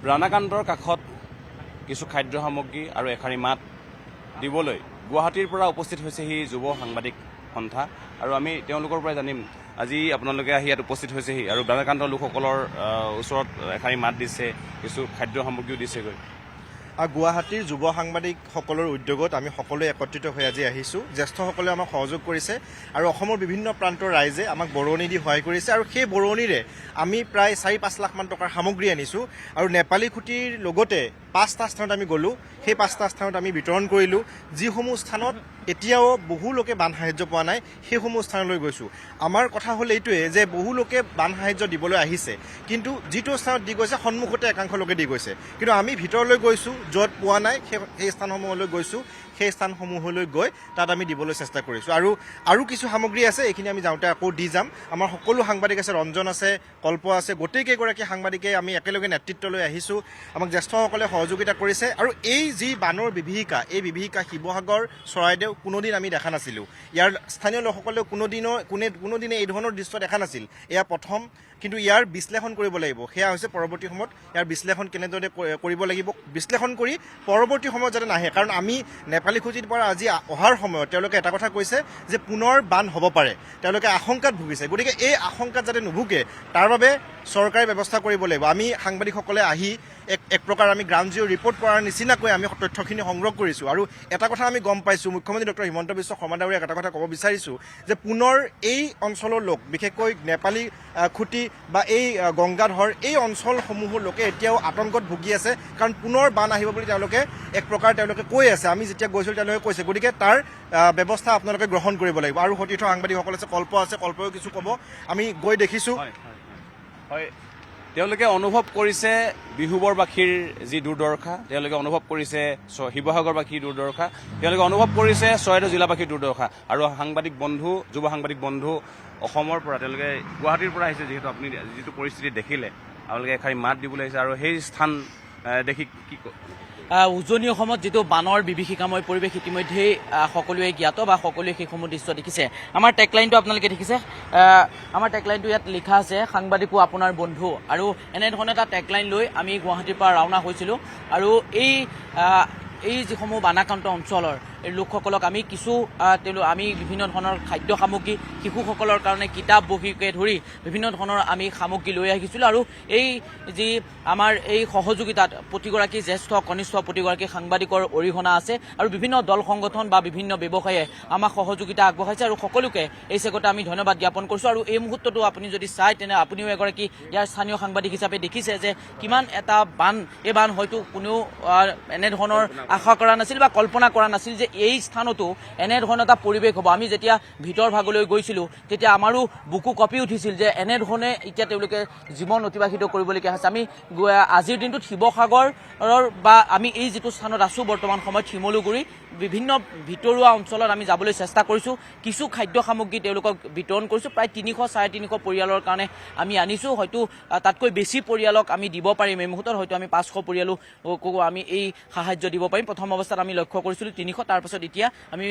ৰাণাকান্তৰ কাষত কিছু খাদ্য সামগ্ৰী আৰু এশাৰী মাত দিবলৈ গুৱাহাটীৰ পৰা উপস্থিত হৈছেহি যুৱ সাংবাদিক সন্থা আৰু আমি তেওঁলোকৰ পৰা জানিম আজি আপোনালোকে আহি ইয়াত উপস্থিত হৈছেহি আৰু ৰাণাকান্তৰ লোকসকলৰ ওচৰত এশাৰী মাত দিছে, কিছু খাদ্য সামগ্ৰীও দিছেগৈ। গুৱাহাটীৰ যুৱ সাংবাদিকসকলৰ উদ্যোগত আমি সকলোৱে একত্ৰিত হৈ আজি আহিছোঁ। জ্যেষ্ঠসকলে আমাক সহযোগ কৰিছে আৰু অসমৰ বিভিন্ন প্ৰান্তৰ ৰাইজে আমাক বৰঙণি দি সহায় কৰিছে আৰু সেই বৰঙণিৰে আমি প্ৰায় 4-5 লাখমান টকাৰ সামগ্ৰী আনিছোঁ আৰু নেপালী খুঁটিৰ লগতে 5টা স্থানত আমি গ'লোঁ। সেই 5টা স্থানত আমি বিতৰণ কৰিলোঁ। যিসমূহ স্থানত এতিয়াও বহু লোকে বান সাহায্য পোৱা নাই সেইসমূহ স্থানলৈ গৈছোঁ। আমাৰ কথা হ'ল এইটোৱে যে বহু লোকে বান সাহায্য দিবলৈ আহিছে, কিন্তু যিটো স্থানত দি গৈছে সন্মুখতে একাংশ লোকে দি গৈছে, কিন্তু আমি ভিতৰলৈ গৈছোঁ, য'ত পোৱা নাই সেই স্থানসমূহলৈ গৈছোঁ। সেই স্থানসমূহলৈ গৈ তাত আমি দিবলৈ চেষ্টা কৰিছোঁ আৰু কিছু সামগ্ৰী আছে, এইখিনি আমি যাওঁতে আকৌ দি যাম। আমাৰ সকলো সাংবাদিক আছে, ৰঞ্জন আছে, কল্প আছে, গোটেইকেইগৰাকী সাংবাদিকে আমি একেলগে নেতৃত্বলৈ আহিছোঁ। আমাক জ্যেষ্ঠসকলে সহযোগিতা কৰিছে আৰু এই যি বানৰ বিভীষিকা, এই বিভীষিকা শিৱসাগৰ, চৰাইদেউ কোনোদিন আমি দেখা নাছিলোঁ। ইয়াৰ স্থানীয় লোকসকলেও কোনোদিনে এই ধৰণৰ দৃশ্য দেখা নাছিল। এয়া প্ৰথম, কিন্তু ইয়াৰ বিশ্লেষণ কৰিব লাগিব। সেয়া হৈছে পৰৱৰ্তী সময়ত ইয়াৰ বিশ্লেষণ কেনেদৰে কৰিব লাগিব, বিশ্লেষণ কৰি পৰৱৰ্তী সময়ত যাতে নাহে। কাৰণ আমি নেপালী খুঁটিৰ পৰা আজি অহাৰ সময়ত তেওঁলোকে এটা কথা কৈছে যে পুনৰ বান হ'ব পাৰে, তেওঁলোকে আশংকাত ভুগিছে। গতিকে এই আশংকাত যাতে নুভুগে তাৰ বাবে চৰকাৰে ব্যৱস্থা কৰিব লাগিব। আমি সাংবাদিকসকলে আহি এক প্ৰকাৰ আমি গ্ৰাউণ্ড জিৰ' ৰিপৰ্ট কৰাৰ নিচিনাকৈ আমি তথ্যখিনি সংগ্ৰহ কৰিছোঁ আৰু এটা কথা আমি গম পাইছোঁ, মুখ্যমন্ত্ৰী ডক্টৰ হিমন্ত বিশ্ব শৰ্মা ডাঙৰীয়াক এটা কথা ক'ব বিচাৰিছোঁ যে পুনৰ এই অঞ্চলৰ লোক, বিশেষকৈ নেপালী খুঁটি বা এই গংগাধৰ, এই অঞ্চলসমূহৰ লোকে এতিয়াও আতংকত ভুগি আছে, কাৰণ পুনৰ বান আহিব বুলি তেওঁলোকে এক প্ৰকাৰ কৈ আছে। আমি যেতিয়া গৈছিলোঁ তেওঁলোকে কৈছে, গতিকে তাৰ ব্যৱস্থা আপোনালোকে গ্ৰহণ কৰিব লাগিব। আৰু সতীৰ্থ সাংবাদিকসকল আছে, কল্পও কিছু ক'ব। আমি গৈ দেখিছোঁ হয়, তেওঁলোকে অনুভৱ কৰিছে বিহুবৰবাসীৰ যি দুৰ্দশা, তেওঁলোকে অনুভৱ কৰিছে শিৱসাগৰবাসীৰ দুৰ্দশা, তেওঁলোকে অনুভৱ কৰিছে চৰাইদেউ জিলাবাসীৰ দুৰ্দশা। আৰু সাংবাদিক বন্ধু, যুৱ সাংবাদিক বন্ধু অসমৰ পৰা, তেওঁলোকে গুৱাহাটীৰ পৰা আহিছে। যিহেতু আপুনি যিটো পৰিস্থিতি দেখিলে, আপোনালোকে এশাৰী মাত দিবলৈ আহিছে আৰু সেই স্থান দেখি কি উজনি অসমত যিটো বানৰ বিভীষিকাময় পৰিৱেশ ইতিমধ্যেই সকলোৱে জ্ঞাত বা সকলোৱে সেইসমূহ দৃশ্য দেখিছে। আমাৰ টেগলাইনটো আপোনালোকে দেখিছে, আমাৰ টেগলাইনটো ইয়াত লিখা আছে, সাংবাদিকো আপোনাৰ বন্ধু। আৰু এনেধৰণে এটা টেগলাইন লৈ আমি গুৱাহাটীৰ পৰা ৰাওনা হৈছিলোঁ আৰু এই যিসমূহ বানাক্ৰান্ত অঞ্চলৰ লোকসকলক আমি আমি বিভিন্ন ধৰণৰ খাদ্য সামগ্ৰী, শিশুসকলৰ কাৰণে কিতাপ বহীকে ধৰি বিভিন্ন ধৰণৰ আমি সামগ্ৰী লৈ আহিছিলোঁ। আৰু এই যি আমাৰ এই সহযোগিতাত প্ৰতিগৰাকী জ্যেষ্ঠ কনিষ্ঠ প্ৰতিগৰাকী সাংবাদিকৰ অৰিহণা আছে আৰু বিভিন্ন দল সংগঠন বা বিভিন্ন ব্যৱসায়ে আমাক সহযোগিতা আগবঢ়াইছে আৰু সকলোকে এই চেগতে আমি ধন্যবাদ জ্ঞাপন কৰিছোঁ। আৰু এই মুহূৰ্ততো আপুনি যদি চায় তেনে আপুনিও এগৰাকী ইয়াৰ স্থানীয় সাংবাদিক হিচাপে দেখিছে যে কিমান এটা বান, এই বান হয়তো কোনেও এনেধৰণৰ আশা কৰা নাছিল বা কল্পনা কৰা নাছিল যে এই স্থানতো এনেধৰণৰ এটা পৰিৱেশ হ'ব। আমি যেতিয়া ভিতৰ ভাগলৈ গৈছিলোঁ তেতিয়া আমাৰো বুকু কঁপি উঠিছিল যে এনেধৰণে এতিয়া তেওঁলোকে জীৱন অতিবাহিত কৰিবলগীয়া হৈছে। আমি আজিৰ দিনটোত শিৱসাগৰৰ বা আমি এই যিটো স্থানত আছোঁ বৰ্তমান সময়ত শিমলুগুৰি, বিভিন্ন ভিতৰুৱা অঞ্চলত আমি যাবলৈ চেষ্টা কৰিছোঁ। কিছু খাদ্য সামগ্ৰী তেওঁলোকক বিতৰণ কৰিছোঁ। প্ৰায় 300-350 পৰিয়ালৰ কাৰণে আমি আনিছোঁ। হয়তো তাতকৈ বেছি পৰিয়ালক আমি দিব পাৰিম। এই মুহূৰ্তত হয়তো আমি 500 পৰিয়ালকো আমি এই সাহায্য দিব পাৰিম। প্ৰথম অৱস্থাত আমি লক্ষ্য কৰিছিলোঁ 300, তাৰপাছত এতিয়া আমি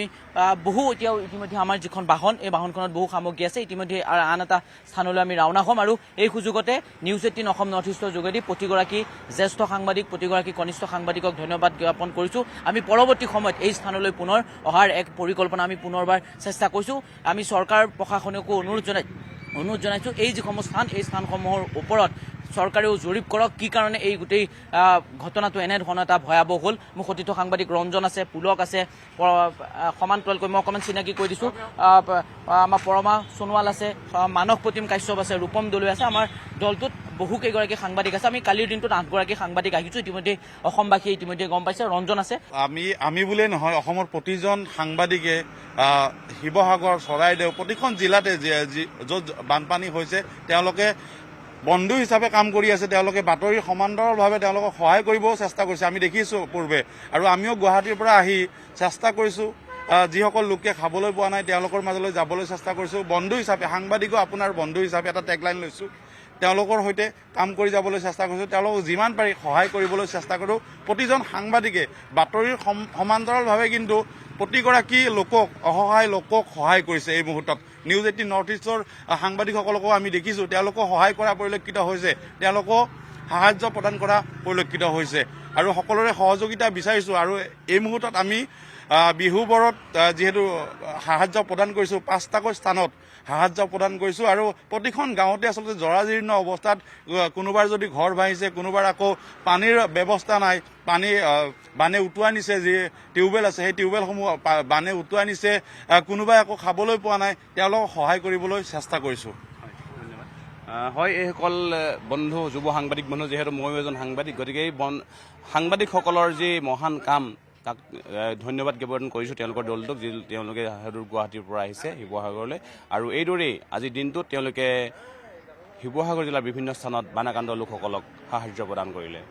ইতিমধ্যে আমাৰ যিখন বাহন, এই বাহনখনত বহু সামগ্ৰী আছে। ইতিমধ্যে আন এটা স্থানলৈ আমি ৰাওনা হ'ম আৰু এই সুযোগতে নিউজ 18 অসম নৰ্থ ইষ্টৰ যোগেদি প্ৰতিগৰাকী জ্যেষ্ঠ সাংবাদিক, প্ৰতিগৰাকী কনিষ্ঠ সাংবাদিকক ধন্যবাদ জ্ঞাপন কৰিছোঁ। আমি পৰৱৰ্তী সময়ত এই স্থানলৈ পুনৰ অহাৰ এক পৰিকল্পনা আমি পুনৰবাৰ চেষ্টা কৰিছোঁ। আমি চৰকাৰ প্ৰশাসনকো অনুৰোধ জনাইছোঁ এই যিসমূহ স্থান, এই স্থানসমূহৰ ওপৰত চৰকাৰেও জৰীপ কৰক, কি কাৰণে এই গোটেই ঘটনাটো এনেধৰণৰ এটা ভয়াৱহ হ'ল। মোৰ সতীৰ্থ সাংবাদিক ৰঞ্জন আছে, পুলক আছে, সমান্তৰালকৈ মই অকণমান চিনাকি কৰি দিছোঁ, আমাৰ পৰমা সোণোৱাল আছে, মানস প্ৰতিম কাশ্যপ আছে, ৰূপম দলৈ আছে। আমাৰ দলটোত বহুকেইগৰাকী সাংবাদিক আছে। আমি কালিৰ দিনটোত 8 গৰাকী সাংবাদিক আহিছোঁ। ইতিমধ্যে অসমবাসীয়ে ইতিমধ্যে গম পাইছে। ৰঞ্জন আছে। আমি বুলিয়ে নহয়, অসমৰ প্ৰতিজন সাংবাদিকে শিৱসাগৰ, চৰাইদেউ প্ৰতিখন জিলাতে য'ত বানপানী হৈছে তেওঁলোকে বন্ধু হিচাপে কাম কৰি আছে। তেওঁলোকে বাতৰিৰ সমান্তৰালভাৱে তেওঁলোকক সহায় কৰিবও চেষ্টা কৰিছে, আমি দেখিছোঁ পূৰ্বে। আৰু আমিও গুৱাহাটীৰ পৰা আহি চেষ্টা কৰিছোঁ, যিসকল লোকে খাবলৈ পোৱা নাই তেওঁলোকৰ মাজলৈ যাবলৈ চেষ্টা কৰিছোঁ। বন্ধু হিচাপে, সাংবাদিকো আপোনাৰ বন্ধু হিচাপে এটা টেগলাইন লৈছোঁ। তেওঁলোকৰ সৈতে কাম কৰি যাবলৈ চেষ্টা কৰিছোঁ। তেওঁলোকক যিমান পাৰি সহায় কৰিবলৈ চেষ্টা কৰোঁ। প্ৰতিজন সাংবাদিকে বাতৰিৰ সমান্তৰালভাৱে কিন্তু প্ৰতিগৰাকী লোকক, অসহায় লোকক সহায় কৰিছে। এই মুহূৰ্তত নিউজ 18 নৰ্থ ইষ্টৰ সাংবাদিকসকলকো আমি দেখিছোঁ, তেওঁলোকক সহায় কৰা পৰিলক্ষিত হৈছে। তেওঁলোকক সাহায্য প্ৰদান কৰা পৰিলক্ষিত হৈছে আৰু সকলোৰে সহযোগিতা বিচাৰিছোঁ আৰু এই মুহূৰ্তত আমি বিহুবৰত যিহেতু সাহায্য প্ৰদান কৰিছোঁ 5টাকৈ স্থানত সাহায্য প্ৰদান কৰিছোঁ আৰু প্ৰতিখন গাঁৱতে আচলতে জৰাজীৰ্ণ অৱস্থাত কোনোবাৰ যদি ঘৰ ভাঙিছে কোনোবাৰ আকৌ পানীৰ ব্যৱস্থা নাই বানে উটুৱাই নিছে যি টিউবৱেল আছে সেই টিউবৱেলসমূহ বানে উটুৱাই নিছে কোনোবাই আকৌ খাবলৈ পোৱা নাই তেওঁলোকক সহায় কৰিবলৈ চেষ্টা কৰিছোঁ হয় এইসকল বন্ধু যুৱ সাংবাদিক বন্ধু যিহেতু ময়ো এজন সাংবাদিক গতিকে এই সাংবাদিকসকলৰ যি মহান কাম তাক ধন্যবাদ জ্ঞাপন কৰিছোঁ তেওঁলোকৰ দলটোক যি তেওঁলোকে সুদূৰ গুৱাহাটীৰ পৰা আহিছে শিৱসাগৰলৈ আৰু এইদৰেই আজিৰ দিনটোত তেওঁলোকে শিৱসাগৰ জিলাৰ বিভিন্ন স্থানত বানাক্ৰান্ত লোকসকলক সাহায্য প্ৰদান কৰিলে